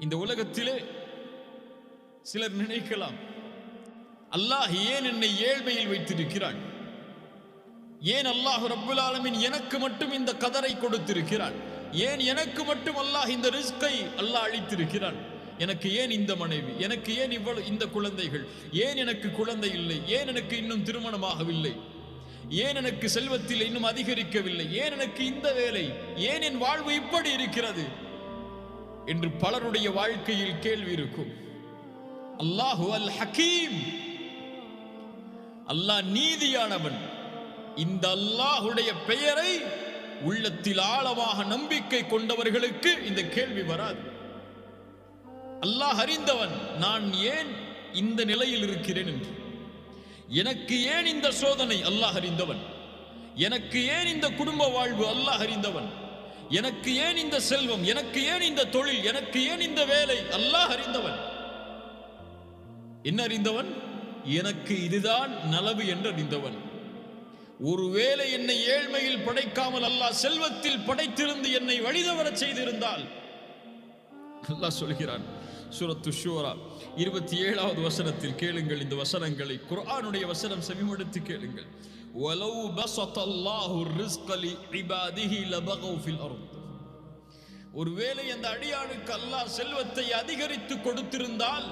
இந்த உலகத்திலே சிலர் நினைக்கலாம், அல்லாஹ் ஏன் என்னை ஏழ்மையில் வைத்திருக்கிறான், ஏன் அல்லாஹ் ரப்புல் ஆலமீன் எனக்கு மட்டும் இந்த கதரை கொடுத்திருக்கிறான், ஏன் எனக்கு மட்டும் அல்லாஹ் இந்த ரிஸ்கை அல்லாஹ் அளித்திருக்கிறான், எனக்கு ஏன் இந்த மனைவி, எனக்கு ஏன் இவ்வளவு இந்த குழந்தைகள், ஏன் எனக்கு குழந்தை இல்லை, ஏன் எனக்கு இன்னும் திருமணமாகவில்லை, ஏன் எனக்கு செல்வத்தில் இன்னும் அதிகரிக்கவில்லை, ஏன் எனக்கு இந்த வேலை, ஏன் என் வாழ்வு இப்படி இருக்கிறது என்று பலருடைய வாழ்க்கையில் கேள்வி இருக்கும். அல்லாஹு அல் ஹக்கீம், அல்லாஹ் நீதியானவன். இந்த அல்லாஹுடைய பெயரை உள்ளத்தில் ஆழமாக நம்பிக்கை கொண்டவர்களுக்கு இந்த கேள்வி வராது. அல்லாஹ் அறிந்தவன், நான் ஏன் இந்த நிலையில் இருக்கிறேன் என்று. எனக்கு ஏன் இந்த சோதனை, அல்லாஹ் அறிந்தவன். எனக்கு ஏன் இந்த குடும்ப வாழ்வு, அல்லாஹ் அறிந்தவன். எனக்கு ஏன் இந்த செல்வம், எனக்கு ஏன் இந்த தொழில், எனக்கு ஏன் இந்த வேலை, அல்லாஹ் அறிந்தவன். என்ன அறிந்தவன்? எனக்கு இதுதான் நலவு என்று அறிந்தவன். ஒருவேளை என்னை ஏழ்மையில் படைக்காமல் அல்லாஹ் செல்வத்தில் படைத்திருந்து என்னை வழிதவரச் செய்திருந்தால், அல்லாஹ் சொல்கிறான் சூரத்து ஷூரா 27வது வசனத்தில் கேளுங்கள். இந்த வசனங்களை, குர்ஆனுடைய வசனம் செவிமடுத்து கேளுங்கள். வலவ் பஸத்தல்லாஹு ரிஸ்க லிஇபாதிஹி லபகவ் ஃபில் அர்த். ஒருவேளை அந்த அடியானுக்கு அல்லாஹ் செல்வத்தை அதிகரித்து கொடுத்திருந்தால்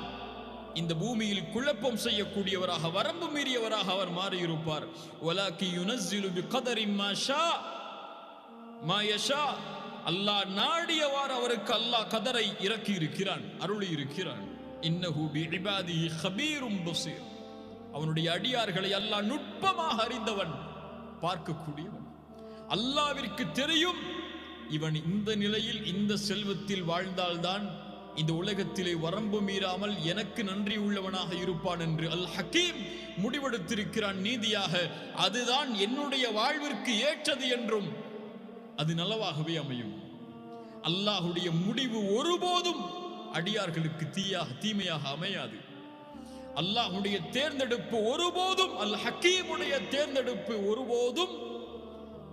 இந்த பூமியில் குழப்பம் செய்யக்கூடியவராக, வரம்பு மீறியவராக அவர் மாறியிருப்பார். வலாக்கி யுனஸ்ஸிலு பிகதரி மா ஷா மா யஷா. அல்லாஹ் நாடியவாறு அவருக்கு அல்லாஹ் கதரை இறக்கி இருக்கிறான், அருளி இருக்கிறான். இன்னஹு பிஇபாதிஹி கபீரும் பஸீர். அவனுடைய அடியார்களை அல்லாஹ் நுட்பமாக அறிந்தவன், பார்க்கக்கூடியவன். அல்லாஹ்விற்கு தெரியும் இவன் இந்த நிலையில் இந்த செல்வத்தில் வாழ்ந்தால்தான் இந்த உலகத்திலே வரம்பு மீறாமல் எனக்கு நன்றி உள்ளவனாக இருப்பான் என்று அல் ஹக்கீம் முடிவெடுத்திருக்கிறான் நீதியாக. அதுதான் என்னுடைய வாழ்விற்கு ஏற்றது என்றும் அது நலவாகவே அமையும். அல்லாஹுடைய முடிவு ஒருபோதும் அடியார்களுக்கு தீமையாக அமையாது. அல்லாஹுடைய தேர்ந்தெடுப்பு ஒருபோதும், அல் ஹக்கீமுடைய தேர்ந்தெடுப்பு ஒருபோதும்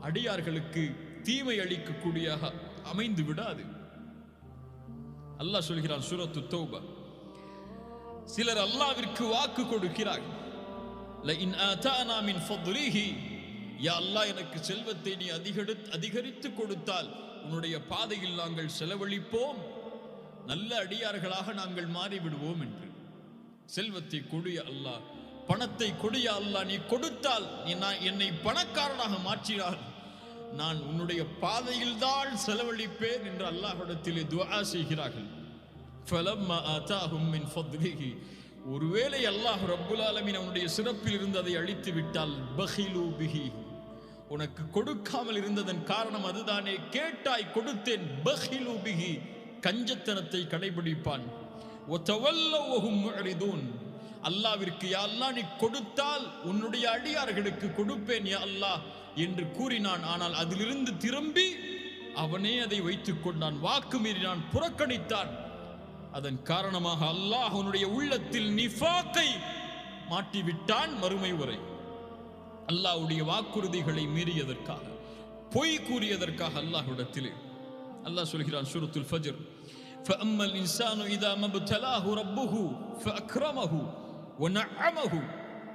அடியார்களுக்கு தீமை அளிக்கக்கூடியதாக அமைந்து விடாது. அல்லாஹ் சொல்கிறான் சூரத்து தௌபா, சிலர் அல்லாஹ்விற்கு வாக்கு கொடுக்கிறார்கள். லஇன் ஆதானா மின் ஃபத்லிஹி, யா அல்லாஹ் எனக்கு செல்வத்தை நீ அதிகரித்து கொடுத்தால் உன்னுடைய பாதையில் நாங்கள் செலவழிப்போம், நல்ல அடியார்களாக நாங்கள் மாறிவிடுவோம் என்று. செல்வத்தை கொடிய அல்லாஹ், பணத்தை கொடிய அல்லாஹ், நீ கொடுத்தால் என்னை பணக்காரனாக மாற்றினார், நான் உன்னுடைய பாதையில் தான் செலவழிப்பேன் என்று அல்லாஹ்விடத்திலே துஆ செய்கிறார்கள். ஃபலம்மா ஆதாஹும் மின் ஃபத்லிஹி, ஒருவேளை அல்லாஹ் ரப்புல் ஆலமீன் அவனுடைய சிறப்பில் இருந்து அதை அழித்து விட்டால், பகிலு பிஹி, உனக்கு கொடுக்காமல் இருந்ததன் காரணம் அதுதானே, கேட்டாய் கொடுத்தேன், பகிலு பிஹி, கஞ்சத்தனத்தை கடைபிடிப்பான். வதவல்லவ் வஹும் முஅரிதூன், அல்லாஹ்விற்கு யா அல்லாஹ் நீ கொடுத்தால் உன்னுடைய அடியார்களுக்கு கொடுப்பேன் யா அல்லாஹ் என்று கூறினான். ஆனால் அதிலிருந்து திரும்பி அவனே அதை வைத்துக் கொண்டான், வாக்கு மீறினான், புறக்கணித்தான். அதன் காரணமாக அல்லாஹ் அவனுடைய உள்ளத்தில் நிஃபாக்கை மாட்டிவிட்டான். மறுமை வரை அல்லாஹ்வுடைய வாக்குறுதிகளை மீறியதற்காக, பொய் கூறியதற்காக அல்லாஹ்விடத்திலே அல்லாஹ் சொல்கிறான் சூரத்துல் ஃபஜ்ர், ஃபஅம்மல் இன்சானு இதா மப்தலாஹு ரப்புஹு ஃபஅக்ரமஹு வநஅமஹு,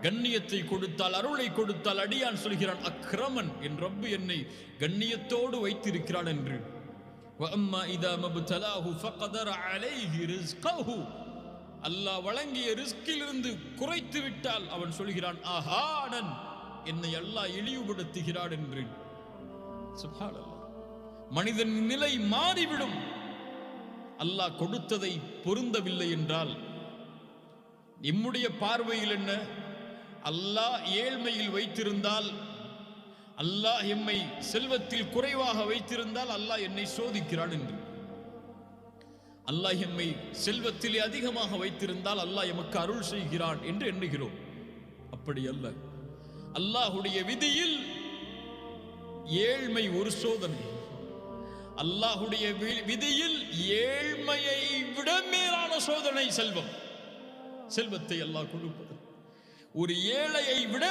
கண்ணியத்தை கொடுத்தால், அருளை கொடுத்தால், அடியான் சொல்கிறான் அக்ரமன், என் ரப்பு என்னை கண்ணியத்தோடு வைத்திருக்கிறான் என்று. வஅம்மா இதா மப்தலாஹு ஃபகதர அலைஹி ரிஸ்கஹு, அல்லாஹ் வழங்கிய ரிஸ்கிலிருந்து குறைத்து விட்டால் அவன் சொல்கிறான் அஹானன், என்னை அல்லாஹ் இழிவுபடுத்துகிறான் என்று. சுப்ஹானல்லாஹ், மனிதன் நிலை மாறிவிடும். அல்லாஹ் கொடுத்ததை பொருந்தவில்லை என்றால் நம்முடைய பார்வையில் என்ன? அல்லாஹ் ஏழ்மையில் வைத்திருந்தால், அல்லாஹ் எம்மை செல்வத்தில் குறைவாக வைத்திருந்தால் அல்லாஹ் என்னை சோதிக்கிறான் என்று. அல்லாஹ் எம்மை செல்வத்திலே அதிகமாக வைத்திருந்தால் அல்லாஹ் எமக்கு அருள் செய்கிறான் என்று எண்ணுகிறோம். அப்படி அல்ல. அல்லாஹுடைய விதியில் ஏழ்மை ஒரு சோதனை. அல்லாஹுடைய விதியில் ஏழ்மையை விட மேலான சோதனை செல்வம். செல்வத்தை அல்லாஹ் கொடுப்பது ஒரு ஏழையை விட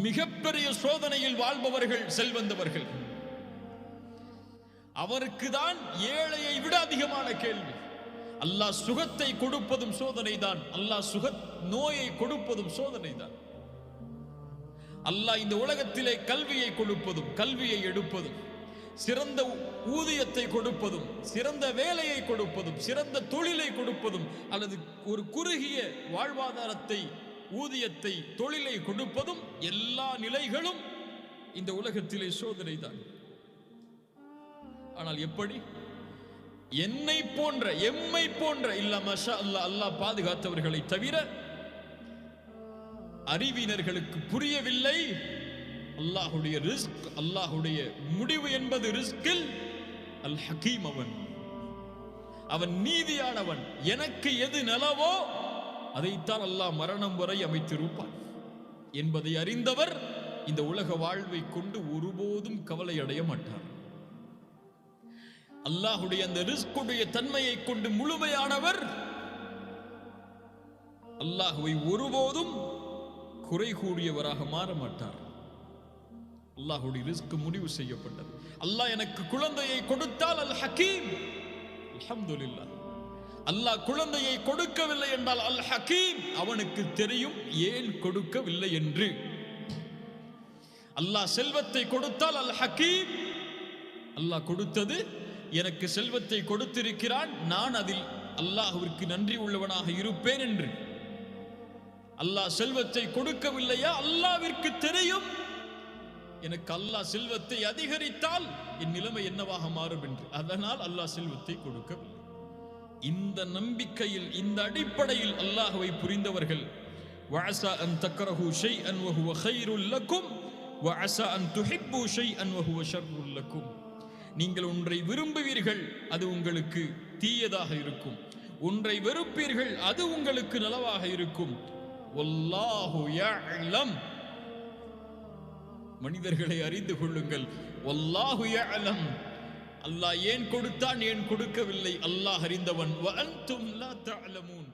மிகப்பெரிய சோதனையில் வாழ்பவர்கள் செல்வந்தவர்கள். அவருக்கு தான் ஏழையை விட அதிகமான கேள்வி. அல்லாஹ் சுகத்தை கொடுப்பதும் சோதனை தான். அல்லாஹ் நோயை கொடுப்பதும் சோதனை தான். அல்லாஹ் இந்த உலகத்திலே கல்வியை கொடுப்பதும் கல்வியை எடுப்பதும் சிறந்த ஊதியத்தை கொடுப்பதும் சிறந்த வேலையை கொடுப்பதும் சிறந்த தொழிலை கொடுப்பதும் அல்லது ஒரு குறுகிய வாழ்வாதாரத்தை ஊதியத்தை தொழிலை கொடுப்பதும் எல்லா நிலைகளும் இந்த உலகத்திலே சோதனை தான். ஆனால் எப்படி என்னை போன்ற எம்மை போன்ற இல்ல மஷா அல்லாஹ் அல்லாஹ் பாதுகாத்தவர்களை தவிர அறிவினர்களுக்கு புரியவில்லை. அல்லாஹுடைய ரிஸ்க், அல்லாஹுடைய முடிவு என்பது ரிஸ்கில் அல் ஹகீம். அவன் நீதியானவன். எனக்கு எது நலவோ அதைத்தான் அல்லாஹ் மரணம் வரை அமைத்திருப்பான் என்பதை அறிந்தவர் இந்த உலக வாழ்வை கொண்டு ஒருபோதும் கவலை அடைய மாட்டார். அல்லாஹுடைய அந்த ரிஸ்குடைய தன்மையை கொண்டு முழுமையானவர் அல்லாஹுவை ஒருபோதும் குறை கூடியவராக மாற மாட்டார். அல்லாஹுடைய ரிஸ்க் முடிவு செய்யப்பட்டது. அல்லாஹ் எனக்கு குழந்தையை கொடுத்தால் அல் ஹகீம், அல்ஹம்துலில்லாஹ். அல்லாஹ் குழந்தையை கொடுக்கவில்லை என்றால் அல் ஹகீம், அவனுக்கு தெரியும் ஏன் கொடுக்கவில்லை என்று. அல்லாஹ் செல்வத்தை கொடுத்தால் அல் ஹகீம், அல்லாஹ் கொடுத்தது எனக்கு செல்வத்தை கொடுத்திருக்கிறான், நான் அதில் அல்லாஹ்விற்கு நன்றி உள்ளவனாக இருப்பேன் என்று. அல்லாஹ் செல்வத்தை கொடுக்கவில்லையா, அல்லாஹ்விற்கு தெரியும் எனக்கு அல்லாஹ் செல்வத்தை அதிகரித்தால் என் நிலைமை என்னவாக மாறும் என்று. அதனால் அல்லாஹ் செல்வத்தை கொடுக்கவில்லை. இந்த நம்பிக்கையில் இந்த அடிப்படையில் அல்லாஹ்வை புரிந்தவர்கள் வஅஸா அன் தக்ரஹு ஷைஅன் வஹுவ கைருல் லக்கும் வஅஸா அன் துஹிப்பு ஷைஅன் வஹுவ ஷர்ருல் லக்கும். நீங்கள் ஒன்றை விரும்புவீர்கள், அது உங்களுக்கு தீயதாக இருக்கும். ஒன்றை வெறுப்பீர்கள், அது உங்களுக்கு நலவாக இருக்கும். வல்லாஹு யஅலம். மனிதர்களை அறிந்து கொள்ளுங்கள். வல்லாஹு யஅலம். அல்லாஹ் ஏன் கொடுத்தான் ஏன் கொடுக்கவில்லை அல்லாஹ் அறிந்தவன். வஅன்தும் லா தஅலமூன்.